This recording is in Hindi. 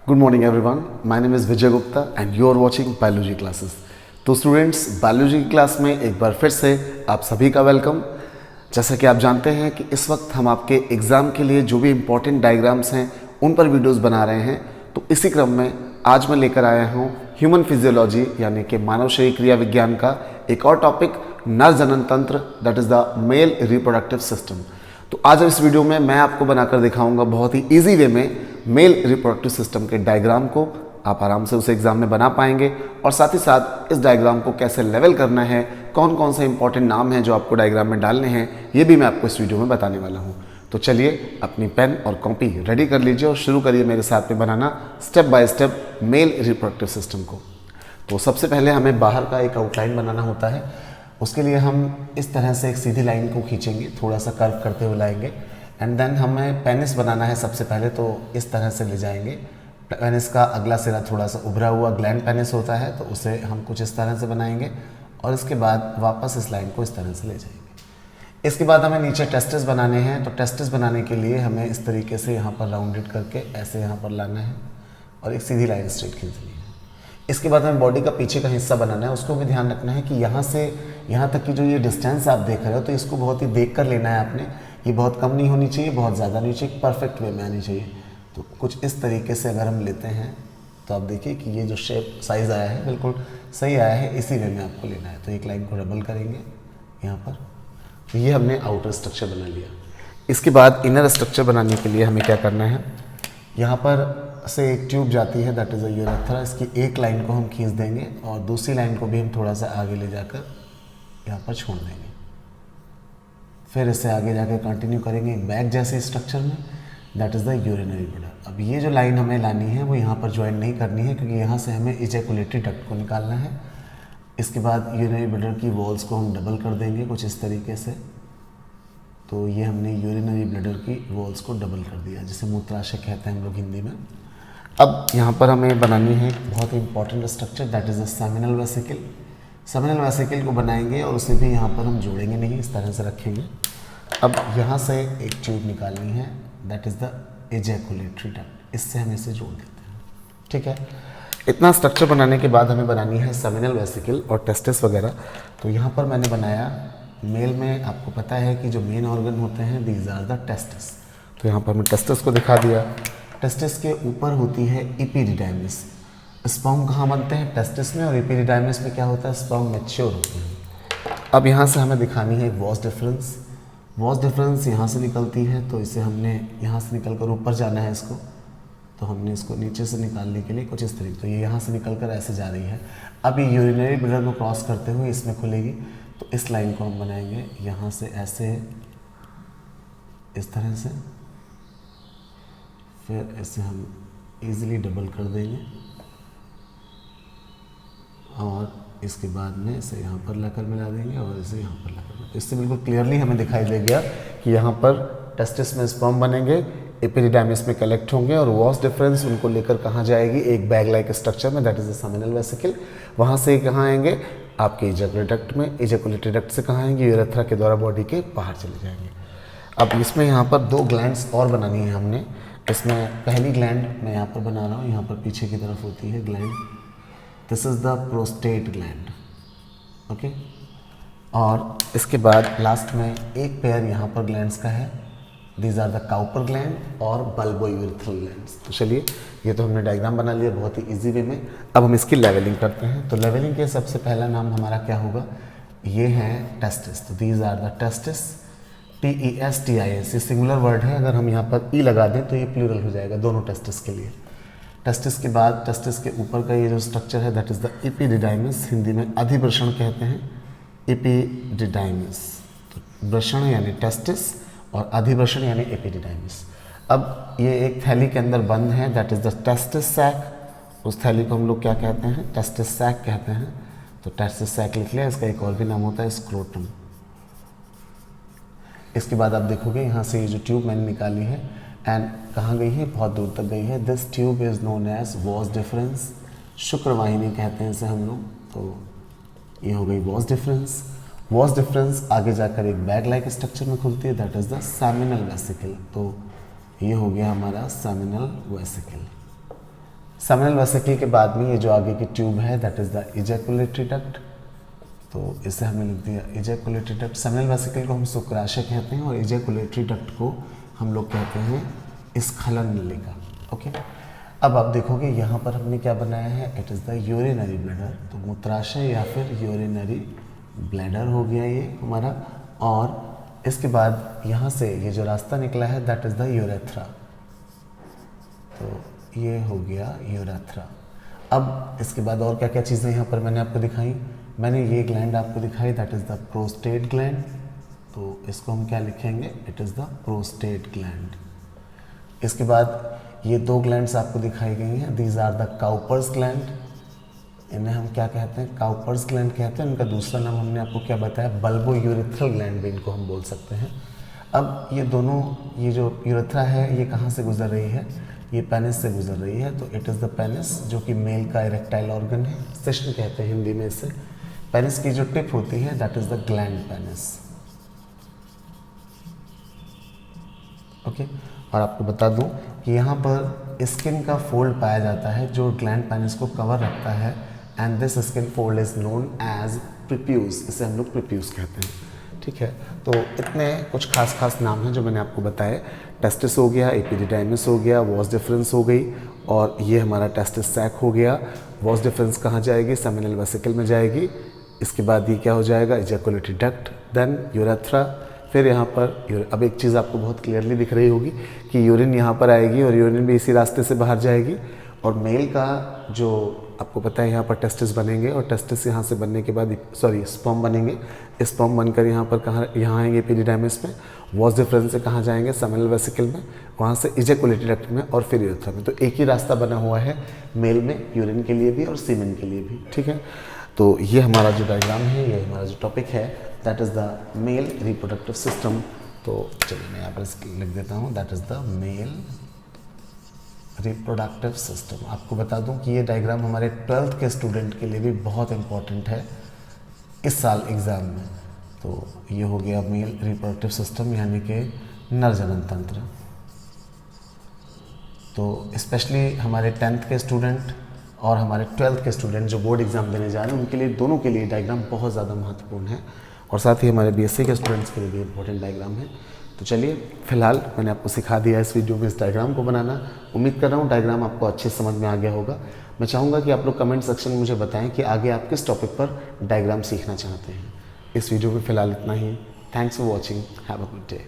Good morning everyone, my name is Vijay Gupta and you are watching biology classes. तो स्टूडेंट्स, बायोलॉजी की क्लास में एक बार फिर से आप सभी का वेलकम। जैसा कि आप जानते हैं कि इस वक्त हम आपके एग्ज़ाम के लिए जो भी इम्पोर्टेंट डायग्राम्स हैं उन पर वीडियोस बना रहे हैं। तो इसी क्रम में आज मैं लेकर आया हूँ ह्यूमन फिजियोलॉजी यानी कि मानव शरीर क्रिया विज्ञान का एक और टॉपिक, नर जनन तंत्र, that is the mail reproductive system. तो आज इस वीडियो में मैं आपको बनाकर दिखाऊंगा बहुत ही इजी वे में मेल रिप्रोडक्टिव सिस्टम के डायग्राम को। आप आराम से उसे एग्जाम में बना पाएंगे और साथ ही साथ इस डायग्राम को कैसे लेवल करना है, कौन कौन से इंपॉर्टेंट नाम हैं जो आपको डायग्राम में डालने हैं, ये भी मैं आपको इस वीडियो में बताने वाला हूँ। तो चलिए अपनी पेन और कॉपी रेडी कर लीजिए और शुरू करिए मेरे साथ में बनाना step by step male reproductive system को। तो सबसे पहले हमें बाहर का एक आउटलाइन बनाना होता है। उसके लिए हम इस तरह से एक सीधी लाइन को खींचेंगे, थोड़ा सा कर्व करते हुए लाएंगे एंड देन हमें पेनिस बनाना है। सबसे पहले तो इस तरह से ले जाएंगे। पेनिस का अगला सिरा थोड़ा सा उभरा हुआ ग्लैंड पेनिस होता है, तो उसे हम कुछ इस तरह से बनाएंगे और इसके बाद वापस इस लाइन को इस तरह से ले जाएंगे। इसके बाद हमें नीचे टेस्टिस बनाने हैं। तो टेस्टिस बनाने के लिए हमें इस तरीके से यहाँ पर राउंडेड करके ऐसे यहाँ पर लाना है और एक सीधी लाइन स्ट्रेट खींचनी है। इसके बाद हमें बॉडी का पीछे का हिस्सा बनाना है। उसको भी ध्यान रखना है कि यहाँ से यहाँ तक की जो ये डिस्टेंस आप देख रहे हो, तो इसको बहुत ही देख कर लेना है आपने। ये बहुत कम नहीं होनी चाहिए, बहुत ज़्यादा नहीं चाहिए, परफेक्ट वे में आनी चाहिए। तो कुछ इस तरीके से अगर हम लेते हैं तो आप देखिए कि ये जो शेप साइज़ आया है बिल्कुल सही आया है, इसी वे में आपको लेना है। तो एक लाइन को डबल करेंगे यहाँ पर। तो ये हमने आउटर स्ट्रक्चर बना लिया। इसके बाद इनर स्ट्रक्चर बनाने के लिए हमें क्या करना है, यहाँ पर से एक ट्यूब जाती है, दैट इज़ अ यूरेथ्रा। इसकी एक लाइन को हम खींच देंगे और दूसरी लाइन को भी हम थोड़ा सा आगे ले जाकर यहाँ पर छोड़ देंगे। फिर इससे आगे जाकर कंटिन्यू करेंगे एक बैग जैसे स्ट्रक्चर में, that is the urinary bladder. अब ये जो लाइन हमें लानी है वो यहाँ पर ज्वाइन नहीं करनी है, क्योंकि यहाँ से हमें इजैकुलेटरी डक्ट को निकालना है। इसके बाद यूरिनरी ब्लडर की वॉल्स को हम डबल कर देंगे कुछ इस तरीके से। तो ये हमने यूरिनरी ब्लडर की वॉल्स को डबल कर दिया, जिसे मूत्राशय कहते हैं हम लोग हिंदी में। अब यहाँ पर हमें बनानी है एक बहुत ही important structure, that is the seminal vesicle. Seminal vesicle को बनाएंगे और उसे भी यहाँ पर हम जोड़ेंगे नहीं, इस तरह से रखेंगे। अब यहाँ से एक ट्यूब निकालनी है, that is the ejaculatory duct. इससे हम इसे जोड़ देते हैं, ठीक है। इतना स्ट्रक्चर बनाने के बाद हमें बनानी है सेमिनल वेसिकल और टेस्टिस वगैरह। तो यहाँ पर मैंने बनाया, मेल में आपको पता है कि जो मेन ऑर्गन होते हैं दीज आर द टेस्टिस। तो यहाँ पर मैं टेस्टिस को दिखा दिया। टेस्टिस के ऊपर होती है एपिडिडाइमिस। स्पर्म कहाँ बनते हैं, टेस्टिस में, और एपिडिडाइमिस में क्या होता है, स्पर्म मैच्योर होते हैं। अब यहाँ से हमें दिखानी है एक वॉस डिफरेंस। वॉस डिफरेंस यहाँ से निकलती है, तो इसे हमने यहाँ से निकल कर ऊपर जाना है इसको। तो हमने इसको नीचे से निकालने के लिए कुछ इस तरीके, तो ये यहाँ से निकल कर ऐसे जा रही है। अब ये यूरिनरी ब्लडर को क्रॉस करते हुए इसमें खुलेगी। तो इस लाइन को हम बनाएंगे यहाँ से ऐसे, इस तरह से। फिर इसे हम इजीली डबल कर देंगे और इसके बाद में इसे यहाँ पर लाकर मिला देंगे और इसे यहाँ पर लाकर। इससे बिल्कुल क्लियरली हमें दिखाई दे गया कि यहाँ पर टेस्टिस में स्पर्म बनेंगे, एपिडिडाइमिस में कलेक्ट होंगे और वॉस डिफरेंस उनको लेकर कहाँ जाएगी, एक बैग लाइक स्ट्रक्चर में, that is the seminal vesicle. वहाँ से कहाँ आएंगे, आपके इजैकुलेटरी डक्ट में। इजैकुलेटरी डक्ट से कहाँ आएंगे, यूरेथ्रा के द्वारा बॉडी के बाहर चले जाएंगे। अब इसमें यहाँ पर दो ग्लैंड्स और बनानी है हमने। इसमें पहली ग्लैंड मैं यहाँ पर बना रहा हूँ, यहाँ पर पीछे की तरफ होती है gland, this is the prostate gland, okay. और इसके बाद लास्ट में एक पेयर यहाँ पर ग्लैंड्स का है, these are the Cowper gland और बल्बोयूरेथ्रल ग्लैंड्स। तो चलिए, ये तो हमने डायग्राम बना लिया बहुत ही इजी वे में। अब हम इसकी लेवलिंग करते हैं। तो लेवलिंग के सबसे पहला नाम हमारा क्या होगा, ये है टेस्टिस। तो these are the testis, TESTIS, ये सिंगुलर वर्ड है। अगर हम यहाँ पर ई लगा दें तो ये प्लूरल हो जाएगा दोनों टेस्टिस के लिए। टेस्टिस के बाद टेस्टिस के ऊपर का ये जो स्ट्रक्चर है, that is the epididymis, Hindi में अधिवृषण कहते हैं, एपिडिडाइमिस। तो वृषण यानी टेस्टिस और अधिवृषण यानी एपिडिडाइमिस। अब ये एक थैली के अंदर बंद है, that is the testis sac. उस थैली को हम लोग क्या कहते हैं, टेस्टिस सैक कहते हैं। तो टेस्टिस सैक लिख लिया। इसका एक और भी नाम होता है स्क्रोटम। इसके बाद आप देखोगे यहाँ से ये जो ट्यूब मैंने निकाली है एंड कहाँ गई है, बहुत दूर तक गई है। This tube is known as vas deferens, शुक्रवाहिनी कहते हैं इसे हम लोग। तो ये हो गई वॉस डिफरेंस। वॉस डिफरेंस आगे जाकर एक बैग लाइक स्ट्रक्चर में खुलती है, that is the seminal vesicle. तो ये हो गया हमारा सेमिनल वेसिकल। सेमिनल वेसिकल के बाद में ये जो आगे की ट्यूब है that is the ejaculatory duct, तो इसे हमने लिख दिया इजैकुलेटरी डक्ट। सेमिनल वेसिकल को हम शुक्राशय कहते हैं और इजैकुलेटरी डक्ट को हम लोग कहते हैं स्खलन नलिका। ओके, अब आप देखोगे यहाँ पर हमने क्या बनाया है, it is the urinary bladder, तो मूत्राशय या फिर यूरिनरी ब्लैडर हो गया ये हमारा। और इसके बाद यहाँ से ये जो रास्ता निकला है दैट इज़ द यूरेथ्रा, तो ये हो गया यूरेथ्रा। अब इसके बाद और क्या क्या चीज़ें यहाँ पर मैंने आपको दिखाई, मैंने ये ग्लैंड आपको दिखाई that is the prostate gland, तो इसको हम क्या लिखेंगे, it is the prostate gland. इसके बाद ये दो ग्लैंड्स आपको दिखाई गई हैं, these are the Cowper's gland, इन्हें हम क्या कहते हैं, काउपर्स ग्लैंड कहते हैं। उनका दूसरा नाम हमने आपको क्या बताया, बल्बो यूरेथ्रल ग्लैंड भी इनको हम बोल सकते हैं। अब ये दोनों, ये जो यूरेथ्रा है ये कहाँ से गुजर रही है, ये पेनिस से गुजर रही है, तो इट इज़ द पेनिस जो कि मेल का इरेक्टाइल ऑर्गन है, सेशन कहते हैं हिंदी में इसे। पेनिस की जो टिप होती है that is the gland penis. Okay, और आपको बता दूं कि यहाँ पर स्किन का फोल्ड पाया जाता है जो ग्लैंड पेनिस को कवर रखता है, and this skin fold is known as prepuce, इसे हम लोग प्रीप्यूस कहते हैं। ठीक है, तो इतने कुछ खास नाम हैं जो मैंने आपको बताए। टेस्टिस हो गया, एपिडिडाइमिस हो गया, वॉस डिफरेंस हो गई, और ये हमारा टेस्टिस सैक हो गया। वॉस डिफरेंस कहाँ जाएगी, सेमिनल वेसिकल में जाएगी। इसके बाद ये क्या हो जाएगा, इजैकुलेटरी डक्ट, देन यूरेथ्रा, फिर यहाँ पर अब एक चीज़ आपको बहुत क्लियरली दिख रही होगी कि यूरिन यहाँ पर आएगी और यूरिन भी इसी रास्ते से बाहर जाएगी। और मेल का जो आपको पता है यहाँ पर टेस्टिस बनेंगे, और टेस्टिस यहाँ से बनने के बाद स्पर्म बनेंगे। स्पर्म बनकर यहाँ पर कहाँ, यहाँ आएंगे एपिडिडाइमिस में, वॉस डिफरेंस से कहाँ जाएंगे, सेमिनल वेसिकल में, वहाँ से इजैकुलेटरी डक्ट में, और फिर यूरेथ्रा में। तो एक ही रास्ता बना हुआ है मेल में, यूरिन के लिए भी और सीमेन के लिए भी। ठीक है, तो ये हमारा जो डायग्राम है, ये हमारा जो टॉपिक है that is the mail reproductive system. तो चलिए मैं यहाँ पर लिख देता हूँ, that is the mail reproductive system. आपको बता दूँ कि ये डायग्राम हमारे 12th के स्टूडेंट के लिए भी बहुत इंपॉर्टेंट है इस साल एग्ज़ाम में। तो ये हो गया मेल रिप्रोडक्टिव सिस्टम यानी कि नर जनन तंत्र। तो स्पेशली हमारे 10th के स्टूडेंट और हमारे 12th के स्टूडेंट जो बोर्ड एग्जाम देने जा रहे हैं उनके लिए, दोनों के लिए डायग्राम बहुत ज़्यादा महत्वपूर्ण है, और साथ ही हमारे बीएससी के स्टूडेंट्स के लिए भी इंपॉर्टेंट डायग्राम है। तो चलिए, फिलहाल मैंने आपको सिखा दिया इस वीडियो में इस डायग्राम को बनाना। उम्मीद कर रहा हूँ डायग्राम आपको अच्छे समझ में आ गया होगा। मैं चाहूँगा कि आप लोग कमेंट सेक्शन में मुझे बताएं कि आगे आप किस टॉपिक पर डायग्राम सीखना चाहते हैं। इस वीडियो में फ़िलहाल इतना ही। Thanks for watching, have a good day.